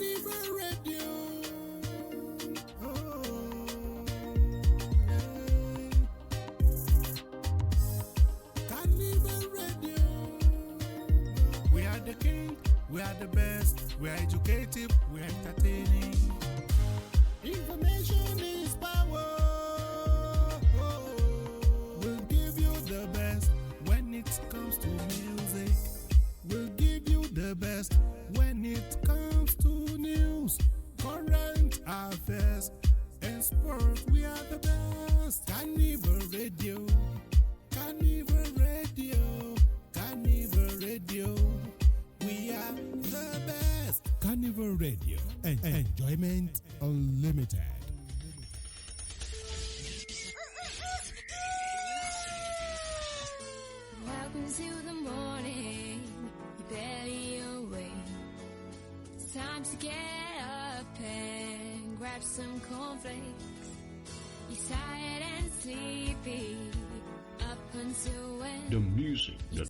Carnival Radio. Carnival Radio. We are the king, we are the best, we are educative, we are entertaining. Information is power. We'll give you the best when it comes to music. We'll give you the best when it comes to news, current affairs, and sports. We are the best. Carnival Radio. Carnival Radio. Carnival Radio. We are the best. Carnival Radio. Enjoyment Unlimited. Welcome to the morning, you barely awake. It's time to get up and grab some cornflakes. You're tired and sleepy, up until when? The music that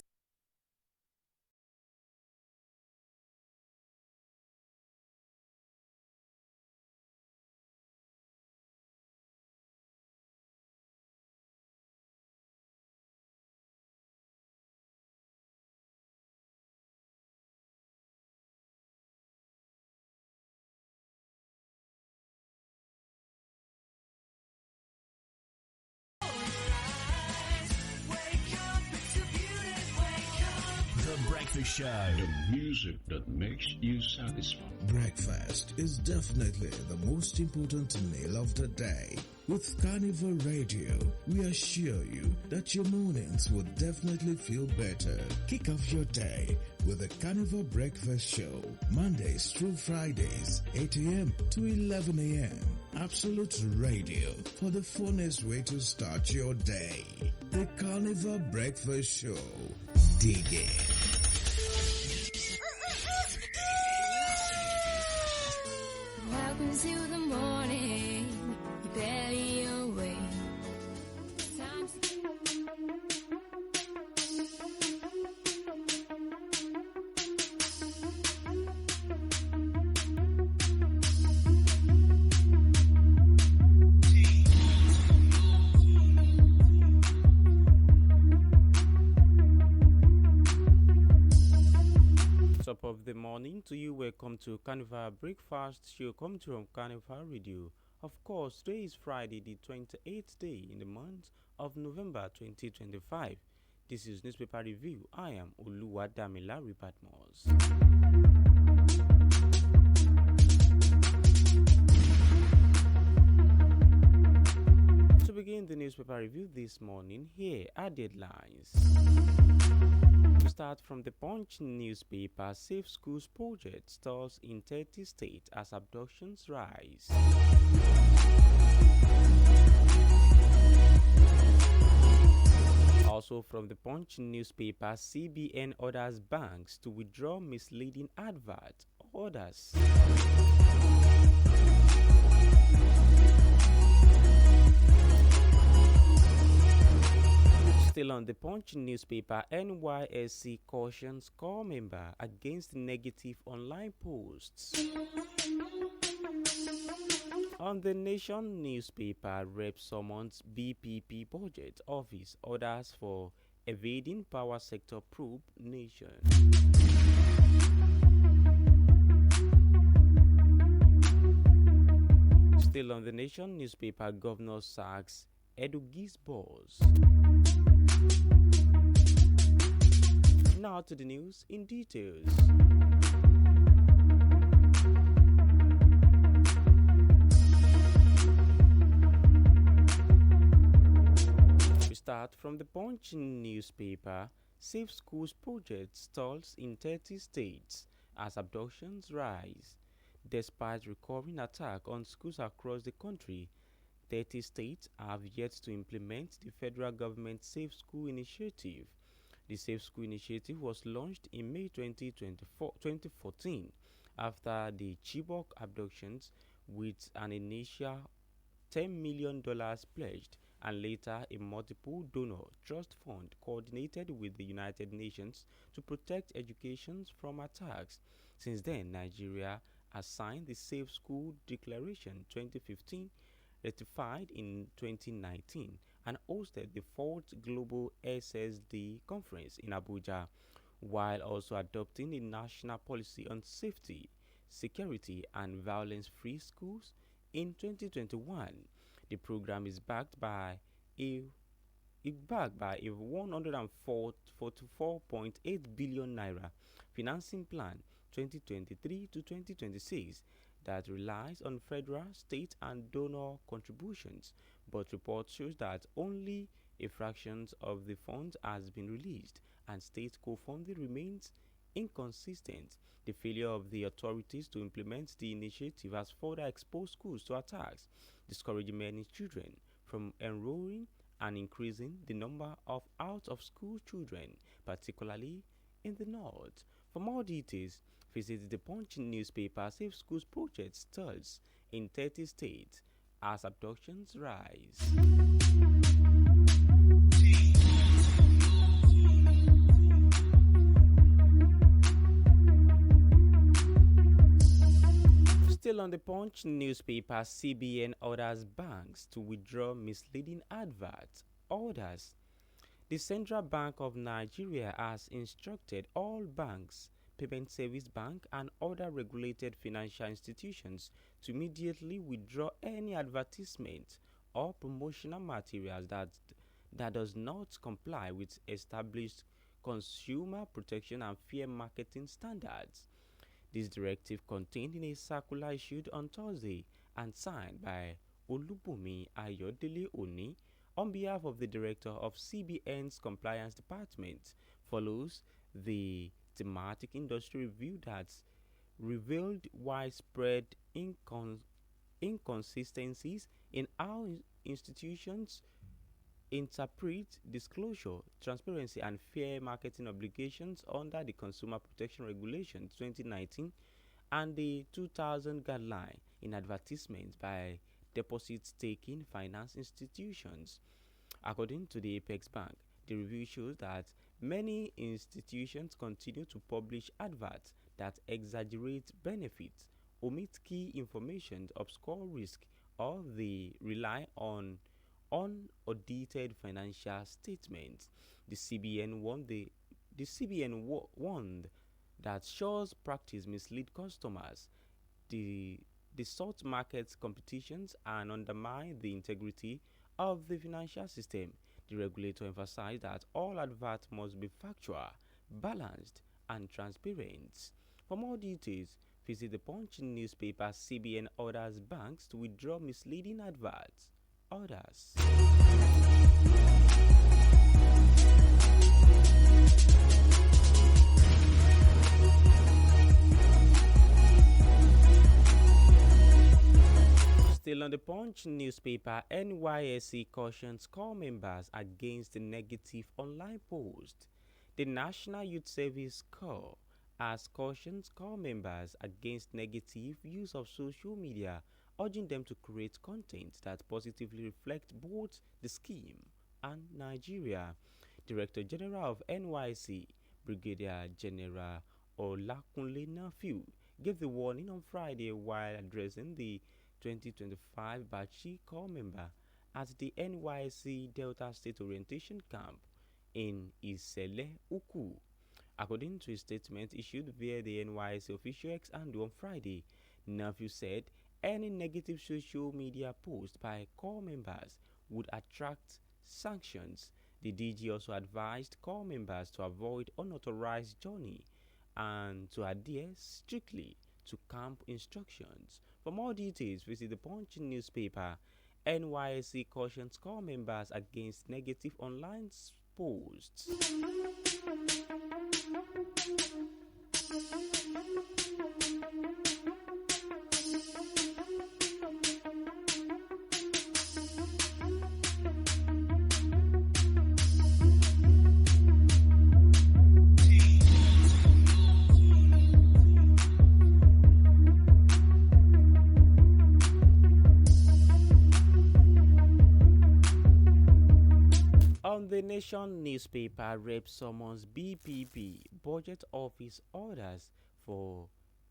The Breakfast Show. the music that makes you satisfied. Breakfast is definitely the most important meal of the day. With Carnival Radio, we assure you that your mornings will definitely feel better. Kick off your day with the Carnival Breakfast Show, Mondays through Fridays, 8 a.m. to 11 a.m. Absolute Radio for the funnest way to start your day. The Carnival Breakfast Show. Dig it. Welcome to the morning, you barely awake. It's time Top of the morning to you. Welcome to Carnival Breakfast Show. Come to from Carnival Radio. Of course, today is Friday, the 28th day in the month of November 2025. This is Newspaper Review. I am Oluwadamilari Patmos. To begin the newspaper review this morning, here are deadlines. We start from the Punch newspaper. Safe Schools project stalls in 30 states as abductions rise. Also from the Punch newspaper, CBN orders banks to withdraw misleading advert orders. Still on the Punch newspaper, NYSC cautions core member against negative online posts. On the Nation newspaper, Rep summons BPP budget office orders for evading power sector probe nation. Still on the Nation newspaper, Governor sacks Edugis boss. Now to the news in details. We start from the Punch newspaper. Safe Schools project stalls in 30 states as abductions rise. Despite recurring attack on schools across the country, 30 states have yet to implement the federal government's Safe School Initiative. The Safe School Initiative was launched in May 2014 after the Chibok abductions, with an initial $10 million pledged and later a multiple donor trust fund coordinated with the United Nations to protect education from attacks. Since then, Nigeria has signed the Safe School Declaration 2015, ratified in 2019, and hosted the 4th Global SSD Conference in Abuja, while also adopting a national policy on safety, security, and violence-free schools in 2021. The program is a backed by a 144.8 billion naira financing plan 2023 to 2026 that relies on federal, state, and donor contributions, but report shows that only a fraction of the funds has been released and state co-funding remains inconsistent. The failure of the authorities to implement the initiative has further exposed schools to attacks, discouraging many children from enrolling and increasing the number of out-of-school children, particularly in the north. For more details, visit the Punch newspaper. Safe Schools project stalls in 30 states as abductions rise. Still on the Punch newspaper, CBN orders banks to withdraw misleading adverts. Orders. The Central Bank of Nigeria has instructed all banks, Payment Service Bank, and other regulated financial institutions to immediately withdraw any advertisement or promotional materials that does not comply with established consumer protection and fair marketing standards. This directive contained in a circular issued on Thursday and signed by Olubunmi Ayodele Oni on behalf of the Director of CBN's Compliance Department follows the thematic industry review that revealed widespread inconsistencies in how institutions interpret disclosure, transparency, and fair marketing obligations under the Consumer Protection Regulation 2019 and the 2000 guideline in advertisements by deposit-taking finance institutions. According to the Apex Bank, the review shows that many institutions continue to publish adverts that exaggerate benefits, omit key information, obscure risk, or they rely on unaudited financial statements. The CBN warned that such practice mislead customers, distort market competitions, and undermine the integrity of the financial system. The regulator emphasized that all adverts must be factual, balanced, and transparent. For more details, visit the Punch newspaper. CBN orders banks to withdraw misleading adverts. Orders. Still on the Punch newspaper, NYSC cautions core members against the negative online post. The National Youth Service Corps has cautioned core members against negative use of social media, urging them to create content that positively reflect both the scheme and Nigeria. Director General of NYSC, Brigadier General Olakunle Nafiu, gave the warning on Friday while addressing the 2025 Bachi Corps member at the NYSC Delta State Orientation Camp in Isele Uku. According to a statement issued via the NYSC official X handle on Friday, Nafiu said any negative social media post by corps members would attract sanctions. The DG also advised corps members to avoid unauthorized journey and to adhere strictly to camp instructions. For more details, visit the Punch newspaper. NYSC cautions corps members against negative online posts. On the Nation newspaper, Rep summons BPP budget office orders for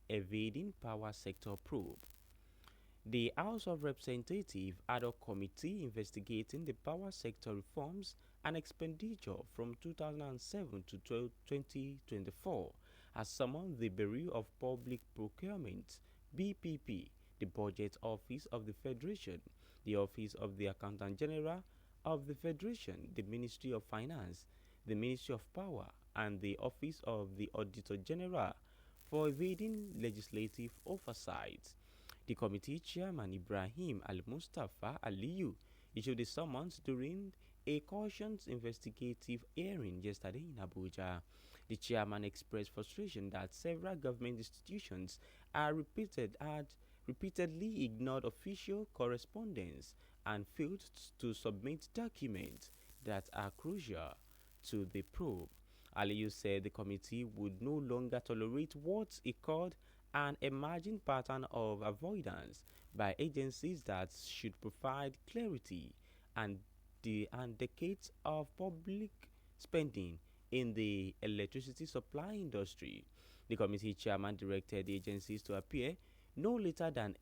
evading power sector probe. The House of Representatives ad hoc committee investigating the power sector reforms and expenditure from 2007 to 2024 has summoned the Bureau of Public Procurement (BPP), the Budget Office of the Federation, the Office of the Accountant General of the Federation, the Ministry of Finance, the Ministry of Power, and the Office of the Auditor General for evading legislative oversight. The committee chairman Ibrahim Al-Mustafa Aliyu issued a summons during a cautions investigative hearing yesterday in Abuja. The chairman expressed frustration that several government institutions had repeatedly ignored official correspondence and failed to submit documents that are crucial to the probe. Aliyu said the committee would no longer tolerate what he called an emerging pattern of avoidance by agencies that should provide clarity and decades of public spending in the electricity supply industry. The committee chairman directed the agencies to appear no later than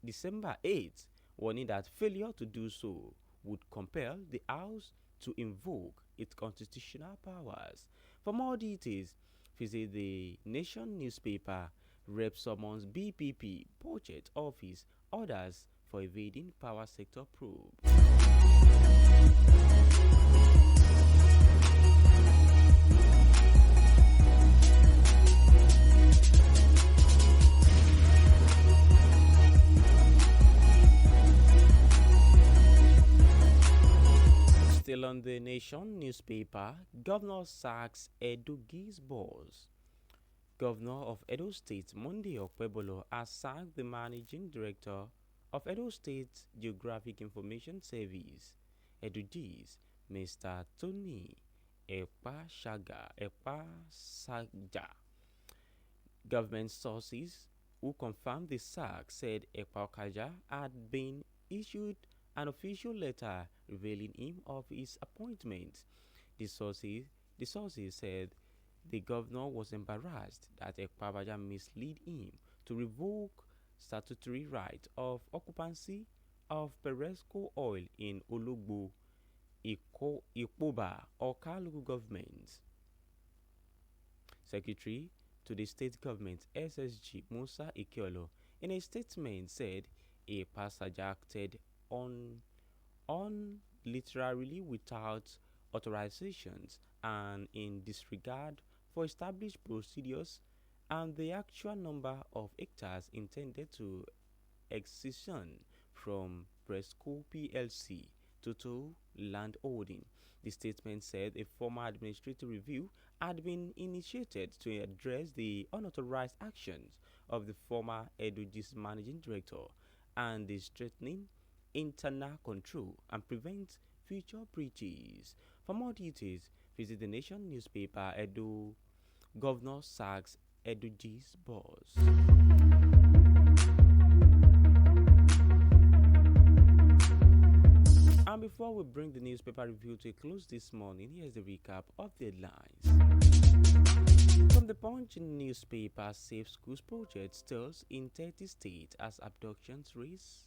December 8, warning that failure to do so would compel the House to invoke its constitutional powers. For more details, visit the Nation newspaper. Rep summons BPP Budget Office orders for evading power sector probe. Still on the Nation newspaper, Governor sacks Edugi's boss. Governor of Edo State, Monday Okpebolo, has sacked the Managing Director of Edo State Geographic Information Service, EduGIS, Mr. Tony Ekpasaja. Government sources who confirmed the sack said Ekpasaja had been issued an official letter revealing him of his appointment. The sources said the governor was embarrassed that Ekpasaja misled him to revoke statutory right of occupancy of Peresco oil in Ologbo, Ikoba, Oka local government. Secretary to the state government SSG Musa Ikiolo in a statement said Ekpasaja acted literally without authorizations and in disregard for established procedures and the actual number of hectares intended to excision from Presco PLC total land holding. The statement said a formal administrative review had been initiated to address the unauthorized actions of the former EduGIS managing director and the strengthening internal control and prevent future breaches. For more details, visit the Nation newspaper. Edo Governor sacks EduGIS boss. And before we bring the newspaper review to a close this morning, here's the recap of the headlines. From the Punch newspaper, Safe Schools project stalls in 30 states as abductions rise.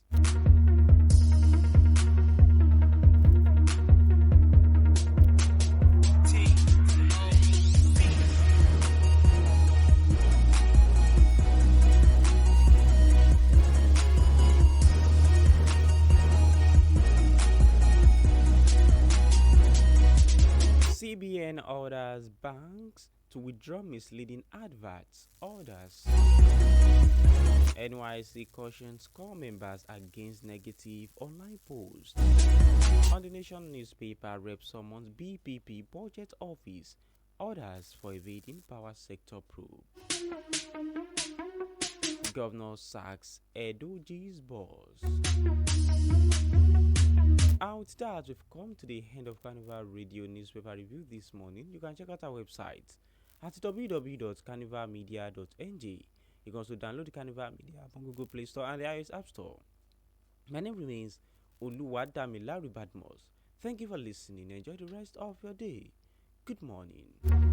CBN orders banks to withdraw misleading adverts. Orders. NYC cautions core members against negative online posts. On the Nation newspaper, Rep summons BPP Budget Office orders for evading power sector probe. Governor sacks EduGIS boss. And with that, we've come to the end of Carnival Radio newspaper review this morning. You can check out our website at www.carnivalmedia.ng. You can also download the Carnival Media on Google Play Store and the iOS App Store. My name remains Oluwadamilari Badmos. Thank you for listening. Enjoy the rest of your day. Good morning.